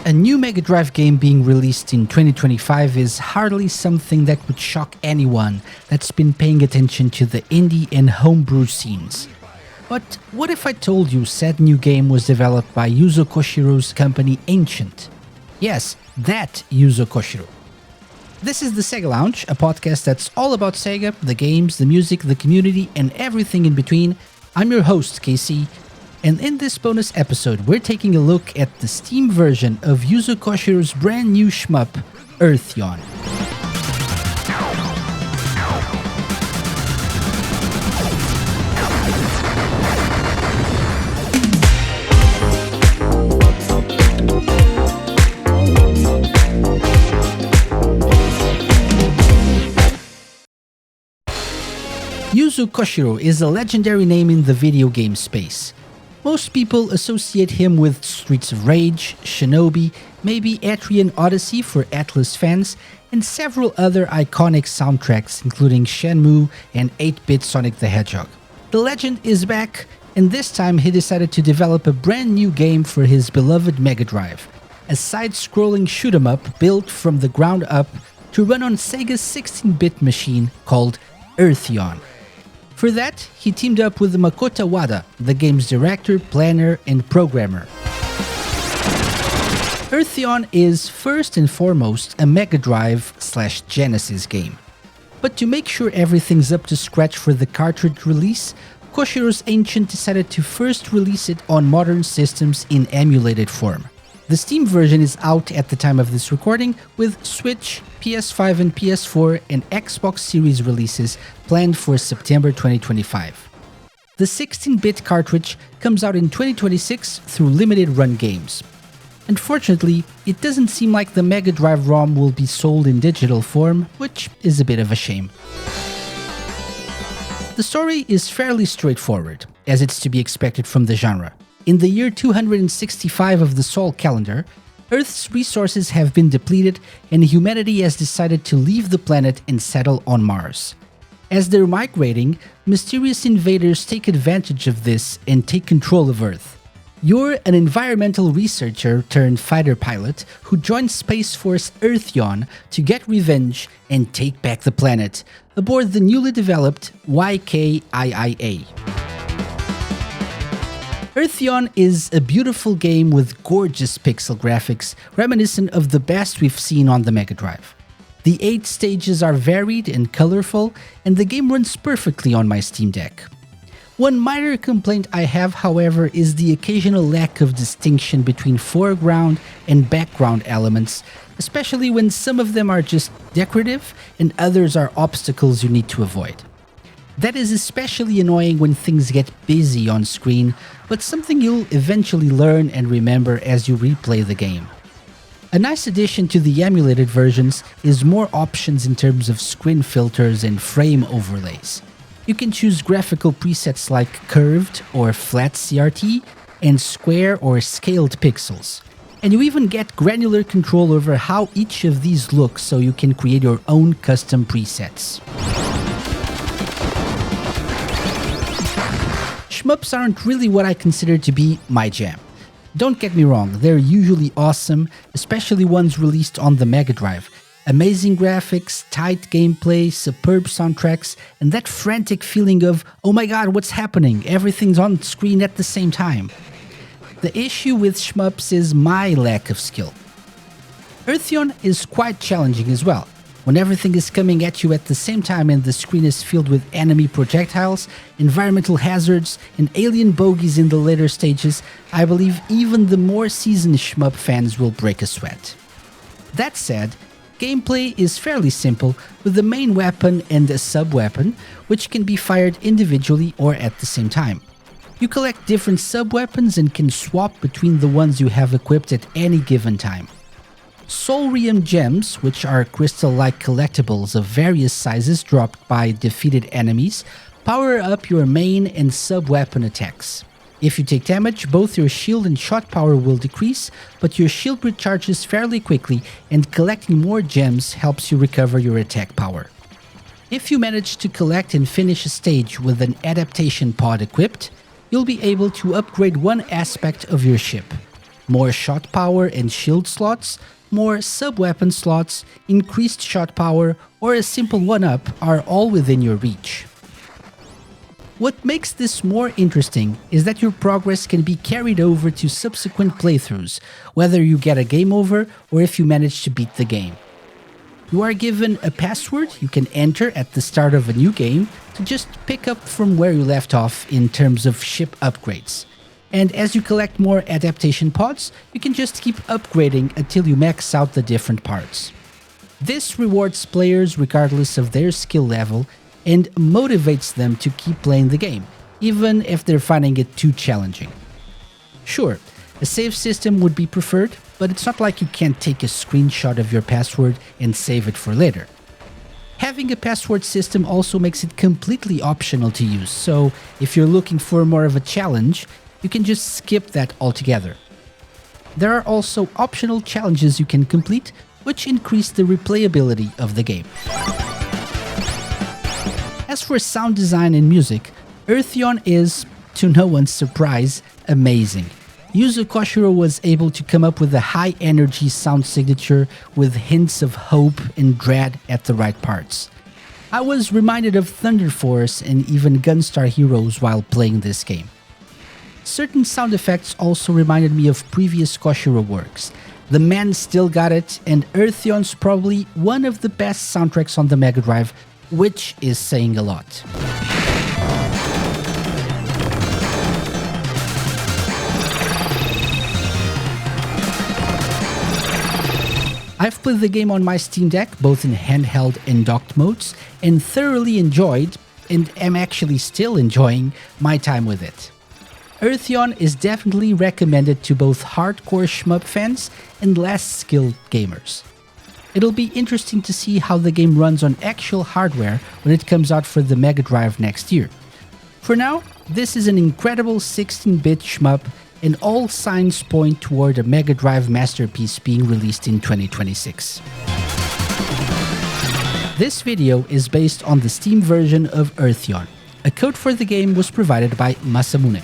A new Mega Drive game being released in 2025 is hardly something that would shock anyone that's been paying attention to the indie and homebrew scenes. But what if I told you said new game was developed by Yuzo Koshiro's company Ancient? Yes, that Yuzo Koshiro. This is the SEGA Lounge, a podcast that's all about SEGA, the games, the music, the community, and everything in between. I'm your host, KC, and in this bonus episode, we're taking a look at the Steam version of Yuzo Koshiro's brand new shmup, Earthion. Yuzo Koshiro is a legendary name in the video game space. Most people associate him with Streets of Rage, Shinobi, maybe Earthion Odyssey for Atlus fans, and several other iconic soundtracks including Shenmue and 8-bit Sonic the Hedgehog. The legend is back, and this time he decided to develop a brand new game for his beloved Mega Drive, a side-scrolling shoot-'em-up built from the ground up to run on Sega's 16-bit machine called Earthion. For that, he teamed up with Makoto Wada, the game's director, planner, and programmer. Earthion is first and foremost a Mega Drive/Genesis game. But to make sure everything's up to scratch for the cartridge release, Koshiro's Ancient decided to first release it on modern systems in emulated form. The Steam version is out at the time of this recording, with Switch, PS5 and PS4 and Xbox Series releases planned for September 2025. The 16-bit cartridge comes out in 2026 through limited run games. Unfortunately, it doesn't seem like the Mega Drive ROM will be sold in digital form, which is a bit of a shame. The story is fairly straightforward, as it's to be expected from the genre. In the year 265 of the Sol calendar, Earth's resources have been depleted and humanity has decided to leave the planet and settle on Mars. As they're migrating, mysterious invaders take advantage of this and take control of Earth. You're an environmental researcher turned fighter pilot who joins Space Force Earthion to get revenge and take back the planet aboard the newly developed YKIIA. Earthion is a beautiful game with gorgeous pixel graphics, reminiscent of the best we've seen on the Mega Drive. The 8 stages are varied and colorful, and the game runs perfectly on my Steam Deck. One minor complaint I have, however, is the occasional lack of distinction between foreground and background elements, especially when some of them are just decorative and others are obstacles you need to avoid. That is especially annoying when things get busy on screen, but something you'll eventually learn and remember as you replay the game. A nice addition to the emulated versions is more options in terms of screen filters and frame overlays. You can choose graphical presets like curved or flat CRT and square or scaled pixels. And you even get granular control over how each of these looks, so you can create your own custom presets. Shmups aren't really what I consider to be my jam. Don't get me wrong, they're usually awesome, especially ones released on the Mega Drive. Amazing graphics, tight gameplay, superb soundtracks, and that frantic feeling of, oh my god, what's happening? Everything's on screen at the same time. The issue with shmups is my lack of skill. Earthion is quite challenging as well. When everything is coming at you at the same time and the screen is filled with enemy projectiles, environmental hazards, and alien bogies in the later stages, I believe even the more seasoned shmup fans will break a sweat. That said, gameplay is fairly simple, with the main weapon and a sub-weapon, which can be fired individually or at the same time. You collect different sub-weapons and can swap between the ones you have equipped at any given time. Soulrium gems, which are crystal-like collectibles of various sizes dropped by defeated enemies, power up your main and sub-weapon attacks. If you take damage, both your shield and shot power will decrease, but your shield recharges fairly quickly, and collecting more gems helps you recover your attack power. If you manage to collect and finish a stage with an adaptation pod equipped, you'll be able to upgrade one aspect of your ship. more shot power and shield slots, more sub-weapon slots, increased shot power, or a simple 1-up are all within your reach. What makes this more interesting is that your progress can be carried over to subsequent playthroughs, whether you get a game over or if you manage to beat the game. You are given a password you can enter at the start of a new game to just pick up from where you left off in terms of ship upgrades. And as you collect more adaptation pods, you can just keep upgrading until you max out the different parts. This rewards players regardless of their skill level and motivates them to keep playing the game, even if they're finding it too challenging. Sure, a save system would be preferred, but it's not like you can't take a screenshot of your password and save it for later. Having a password system also makes it completely optional to use, so if you're looking for more of a challenge, you can just skip that altogether. There are also optional challenges you can complete, which increase the replayability of the game. As for sound design and music, Earthion is, to no one's surprise, amazing. Yuzo Koshiro was able to come up with a high-energy sound signature with hints of hope and dread at the right parts. I was reminded of Thunder Force and even Gunstar Heroes while playing this game. Certain sound effects also reminded me of previous Koshiro works. The man still got it, and Earthion's probably one of the best soundtracks on the Mega Drive, which is saying a lot. I've played the game on my Steam Deck, both in handheld and docked modes, and thoroughly enjoyed, and am actually still enjoying, my time with it. Earthion is definitely recommended to both hardcore shmup fans and less skilled gamers. It'll be interesting to see how the game runs on actual hardware when it comes out for the Mega Drive next year. For now, this is an incredible 16-bit shmup, and all signs point toward a Mega Drive masterpiece being released in 2026. This video is based on the Steam version of Earthion. A code for the game was provided by Masamune.